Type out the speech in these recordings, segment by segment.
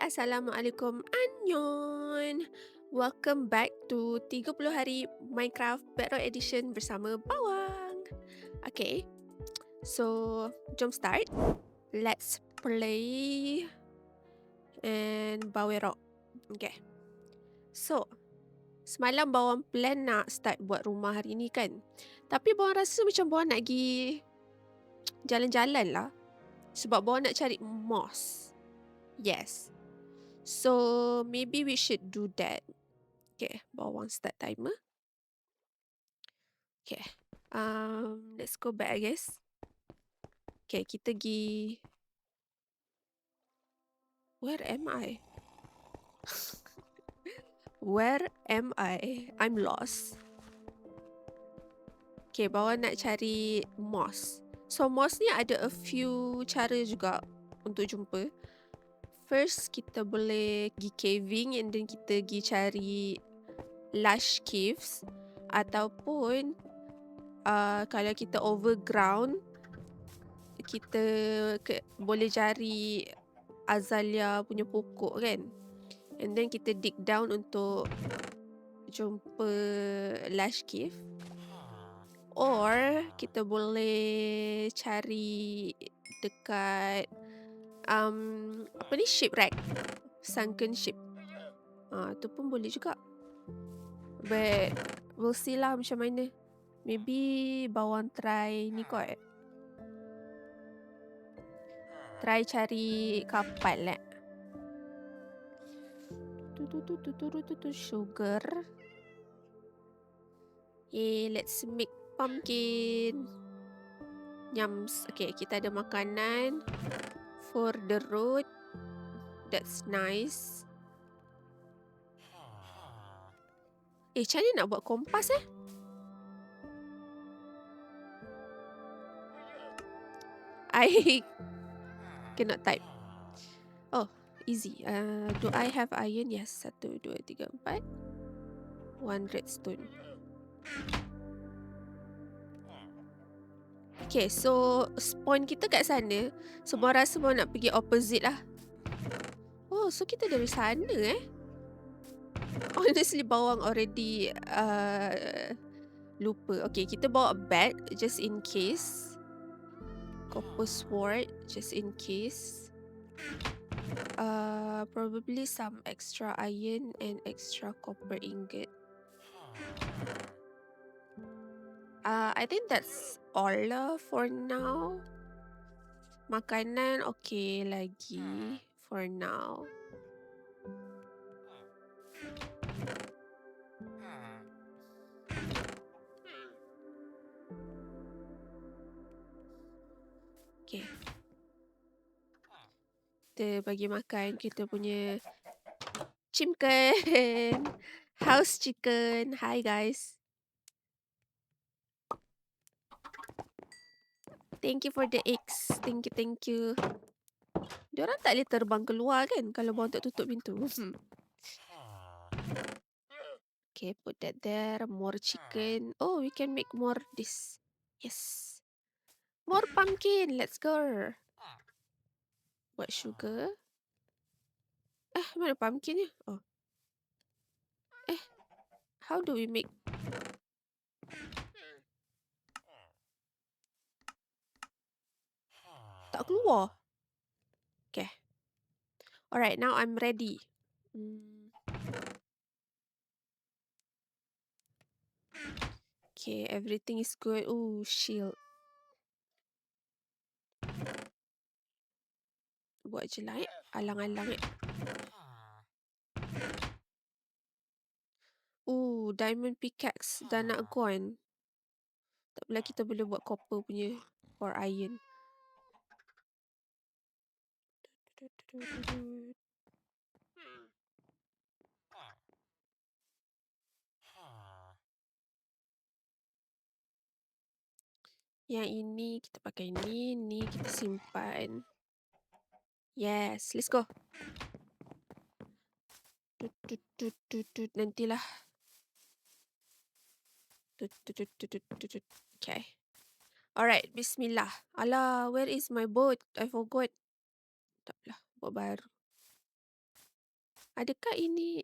Assalamualaikum, annyeong. Welcome back to 30 hari Minecraft Battle Edition bersama Bawang. Okay, so jom start. Let's play and Bawerok. Okay, so semalam Bawang plan nak start buat rumah hari ni kan. Tapi Bawang rasa macam Bawang nak pergi jalan-jalan lah. Sebab Bawang nak cari moss. Yes. So maybe we should do that. Okay, Bawang start timer. Okay. Let's go back, I guess. Okay, kita pergi. Where am I? Where am I? I'm lost. Okay, Bawang nak cari moss. So moss ni ada a few cara juga untuk jumpa. First, kita boleh pergi caving and then kita pergi cari lush caves. Ataupun kalau kita overground, kita boleh cari azalea punya pokok kan. And then kita dig down untuk jumpa lush cave. Or kita boleh cari dekat apa ni, shipwreck, sunken ship. Tu pun boleh juga. But we'll see lah macam mana. Maybe Bawang try ni kot. Try cari kapal lah. Sugar. Let's make pumpkin. Yums. Okay, kita ada makanan for the road. That's nice. Macam mana nak buat kompas I cannot type. Oh, easy. Do I have iron? Yes. 1, 2, 3, 4. 1 redstone. Okay, so spawn kita kat sana. So Bawang rasa Bawang nak pergi opposite lah. Oh, so kita dari sana Honestly, Bawang already lupa. Okay, kita bawa bat just in case. Copper sword just in case. Probably some extra iron and extra copper ingot. I think that's all lah for now. Makanan okay lagi for now. Okay. Kita bagi makan kita punya chicken. House chicken. Hi guys. Thank you for the eggs. Thank you. Diorang tak boleh terbang keluar kan kalau Bawang tak tutup pintu. Okay, put that there. More chicken. Oh, we can make more this. Yes. More pumpkin. Let's go. Buat sugar. Mana pumpkinnya? Oh. How do we make? Tak keluar. Okay. Alright, now I'm ready. Okay, everything is good. Oh, shield. Buat je lah alang-alang diamond pickaxe dah nak gone. Tak apalah, kita boleh buat copper punya or iron. Yang ini kita pakai ni kita simpan. Yes, let's go. Nantilah. Okay. Alright, bismillah. Alah, where is my boat? I forgot. Tak apalah, buat baru. Adakah ini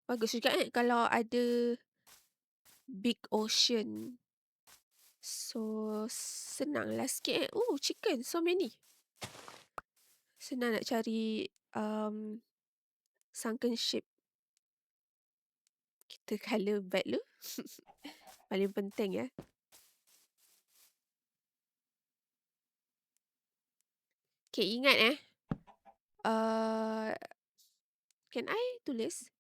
bagus juga kalau ada big ocean. So, senanglah sikit chicken, so many. Senang nak cari sunken ship. Kita color bag dulu. Paling penting ya. Okay, ingat can I tulis?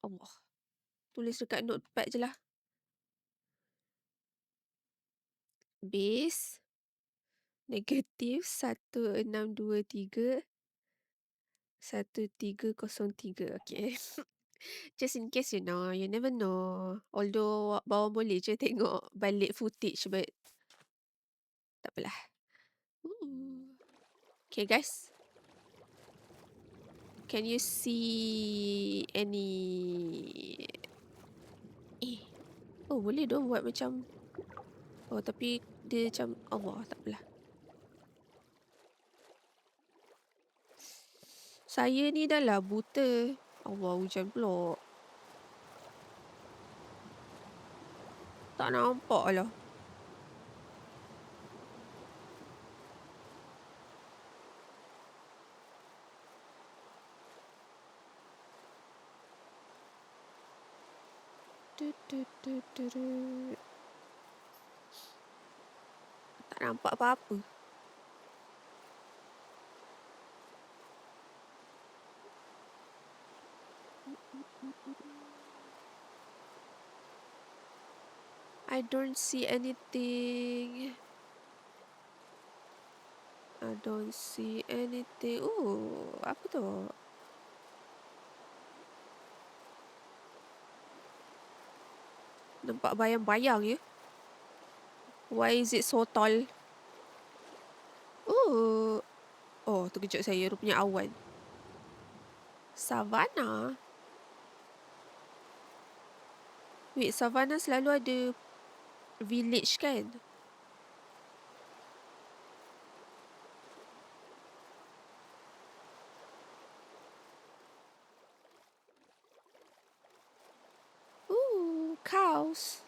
Allah. Tulis dekat notepad je lah. Base negatif 1623 1303. Okay. Just in case you never know. Although bawang boleh je tengok balik footage, but tak apalah. Okay guys. Can you see any boleh dong buat macam tapi dia macam Allah, tak apalah. Saya ni dah lah buta. Allah, hujan pula. Tak nampak lah. Tak nampak apa-apa. I don't see anything. I don't see anything. Apa tu? Nampak bayang-bayang ya. Why is it so tall? Terkejut saya. Rupanya awan. Savannah. Wait, Savannah selalu ada village kan? Cows.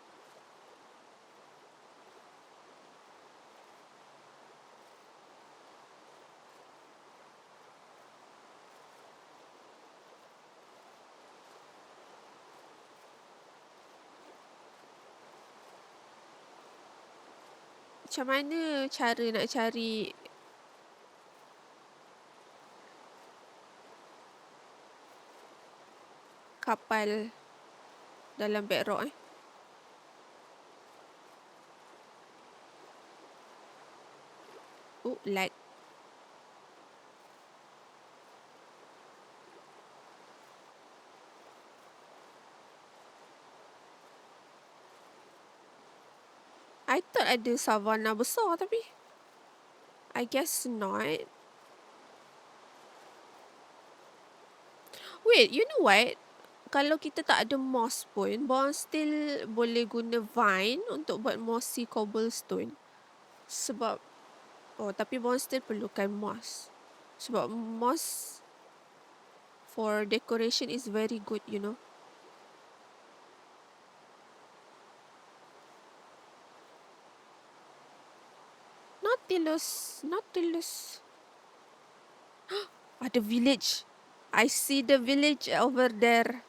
Macam mana cara nak cari kapal dalam bedrock lag. I thought ada savannah besar tapi I guess not. Wait, you know what? Kalau kita tak ada moss pun, Bawang still boleh guna vine untuk buat mossy cobblestone. Sebab tapi Bawang still perlukan moss. Sebab moss for decoration is very good, you know. Nautilus. Ada village. I see the village over there.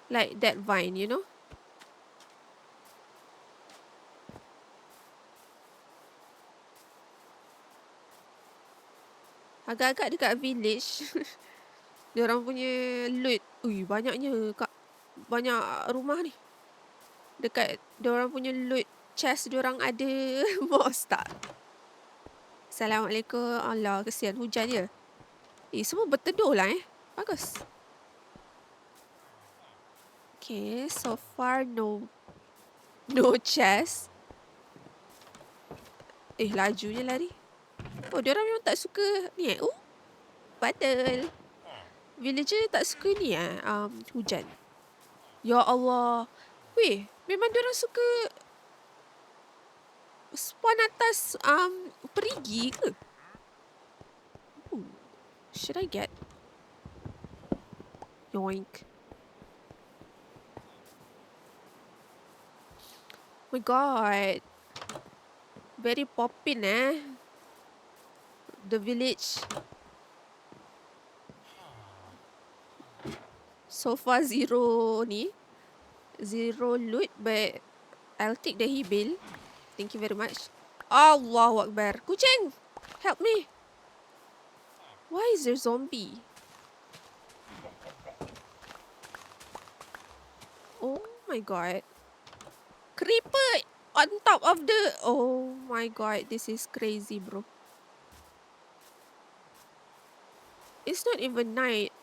Like that vine, you know. Agak-agak dekat village. Diorang punya loot. Banyaknya kak. Banyak rumah ni. Dekat diorang punya loot chest diorang ada moss tak? Assalamualaikum. Allah, kesian hujan je. Semua berteduh lah Bagus. Okay, so far no chest. Lajunya lari. Diorang memang tak suka ni badal. Villager tak suka ni hujan. Ya Allah. Memang diorang suka spawn atas perigi ke? Should I get? Yoink. Oh my god. Very poppin' the village. So far zero loot, but I'll take the hibil. Thank you very much. Allahu Akbar. Kucing! Help me. Why is there zombie? Oh my god. Creeper on top of the... Oh my god. This is crazy, bro. It's not even night.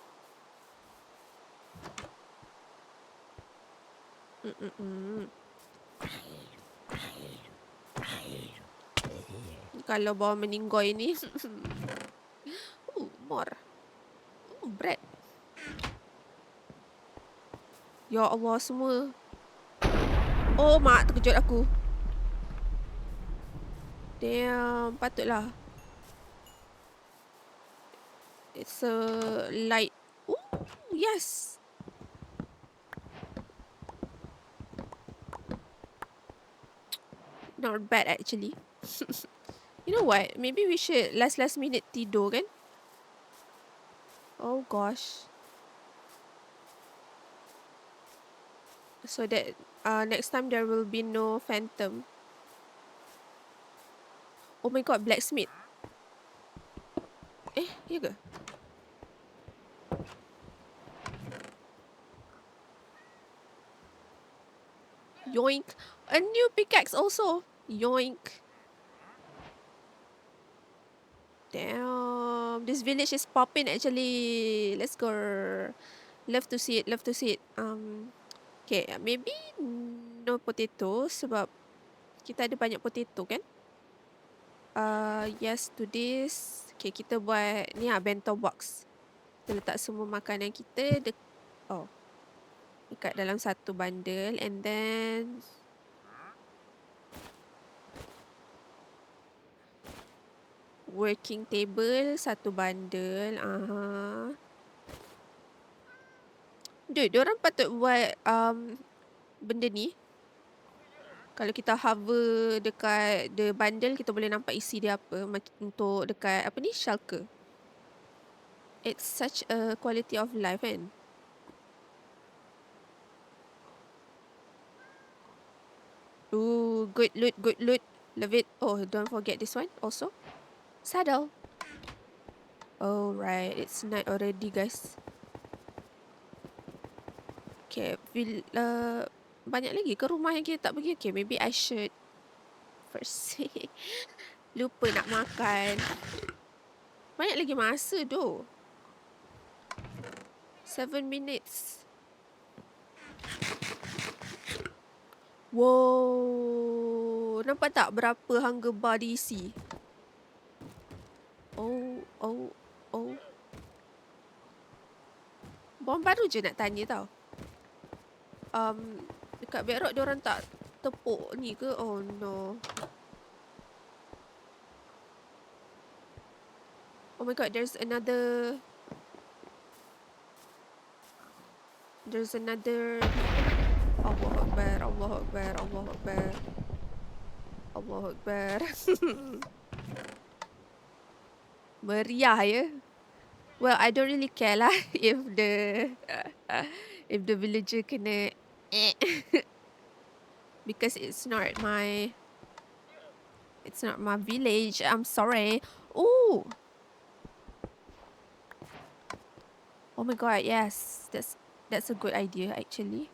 Kalau bawa meninggoy ni. More. Bread. Ya Allah, semua. Oh, mak terkejut aku. Damn, patutlah. It's a light. Ooh, yes. Not bad actually. You know what? Maybe we should last minute tidur kan? Oh gosh. So that next time there will be no phantom. Oh my god, blacksmith. Ya ke? Yoink. A new pickaxe also. Yoink. Damn. This village is popping actually. Let's go. Love to see it. Okay, maybe no potato sebab kita ada banyak potato kan? Yes to this. Okay, kita buat ni bento box. Kita letak semua makanan kita dekat dalam satu bundle and then working table satu bundle. Dude, diorang patut buat benda ni. Kalau kita hover dekat the bundle, kita boleh nampak isi dia apa untuk dekat apa ni, shulker. It's such a quality of life kan. Ooh, good loot. Love it. Oh, don't forget this one also. Saddle. Oh, right. It's night already, guys. Okay, banyak lagi ke rumah yang kita tak pergi? Okay, maybe I should first. Lupa nak makan. Banyak lagi masa tu. 7 minutes. Wow. Nampak tak berapa hunger bar diisi? Oh. Bom baru je nak tanya tau. Dekat Bedrock diorang tak tepuk ni ke? Oh no. Oh my god, there's another. Allahu Akbar. Meriah ya. Well, I don't really care lah if the villager kena because it's not my village. I'm sorry. Ooh. Oh my god, yes. That's a good idea actually.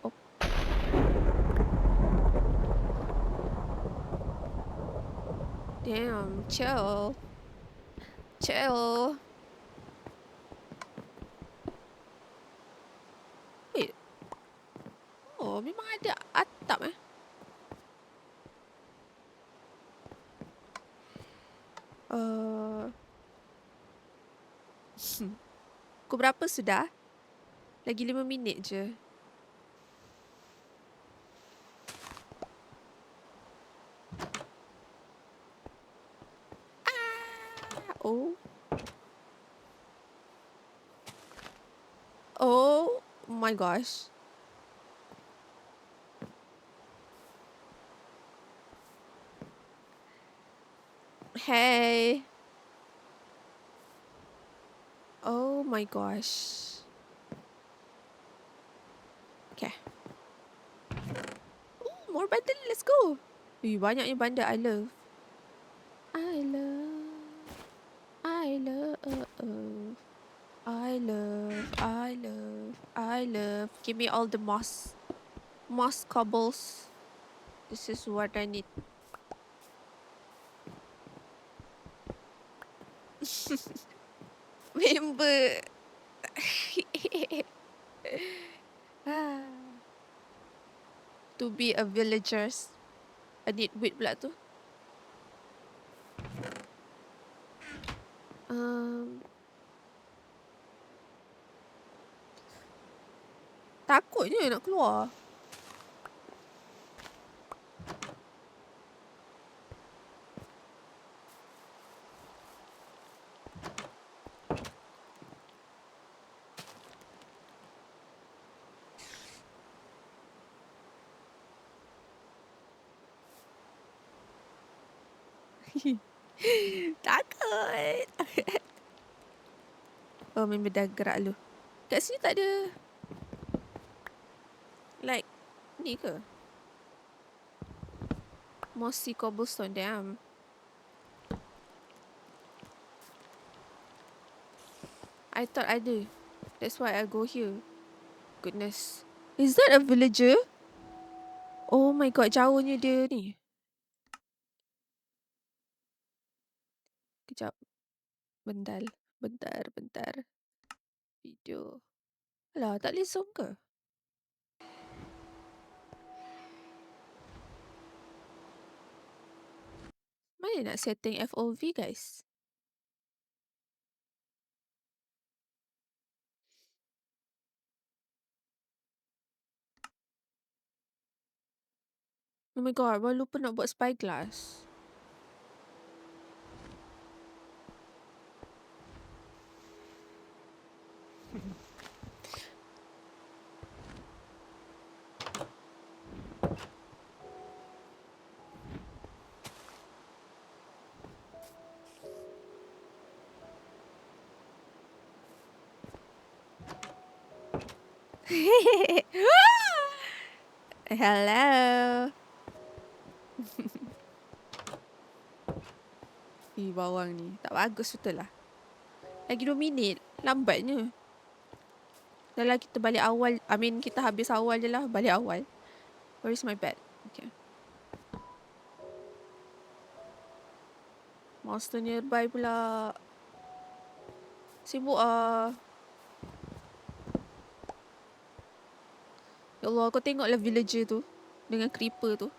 Oh. Damn, chill. Wait. Oh, memang ada atap Pukul berapa sudah? Lagi 5 minit je. Oh. Oh my gosh. Hey. Oh my gosh. Okay. Ooh, more bundle. Let's go. Banyaknya bundle. I love. I love. I love. I love. I love. I love. Give me all the moss. Moss cobbles. This is what I need. Member. Ah. To be a villagers. I need wheat pula tu. Takutnya nak keluar. Takut. Oh, member dah gerak lu. Kat sini tak ada like ni ke? Mossy cobblestone. Damn. I thought ada. That's why I go here. Goodness. Is that a villager? Oh my god, jauhnya dia ni. Kejap. Bentar. Video. Alah, tak boleh zoom ke? Mana nak setting FOV, guys? Oh my god, baru lupa nak buat spyglass. Hello. Bawang ni tak bagus betul lah. Lagi 2 minit. Lambatnya. Dah lah kita balik awal. Kita habis awal je lah. Balik awal. Where is my bed? Okay. Monster nearby pula. Sibuk ah. Ya Allah, kau tengoklah villager tu. Dengan creeper tu.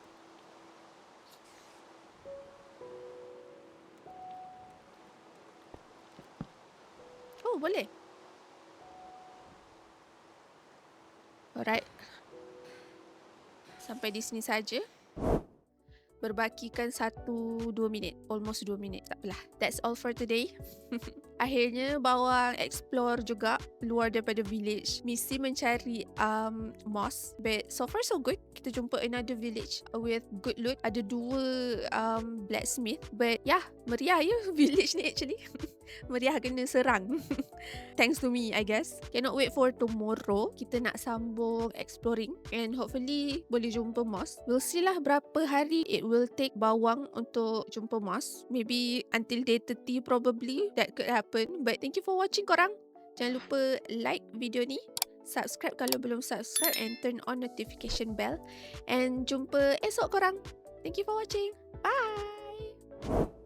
Oh, boleh. Alright. Sampai di sini saja. Berbakikan 1-2 minit. Almost 2 minit. Tak apalah. That's all for today. Akhirnya bawang explore juga luar daripada village. Misi mencari moss. But so far so good. Kita jumpa another village with good loot. Ada 2 blacksmith. But yeah, meriah ya village ni actually. Meriah kena serang. Thanks to me, I guess. Cannot wait for tomorrow. Kita nak sambung exploring. And hopefully boleh jumpa moss. We'll see lah berapa hari it will take bawang untuk jumpa moss. Maybe until day 30 probably. That could happen. But thank you for watching korang. Jangan lupa like video ni. Subscribe kalau belum subscribe. And turn on notification bell. And jumpa esok korang. Thank you for watching. Bye.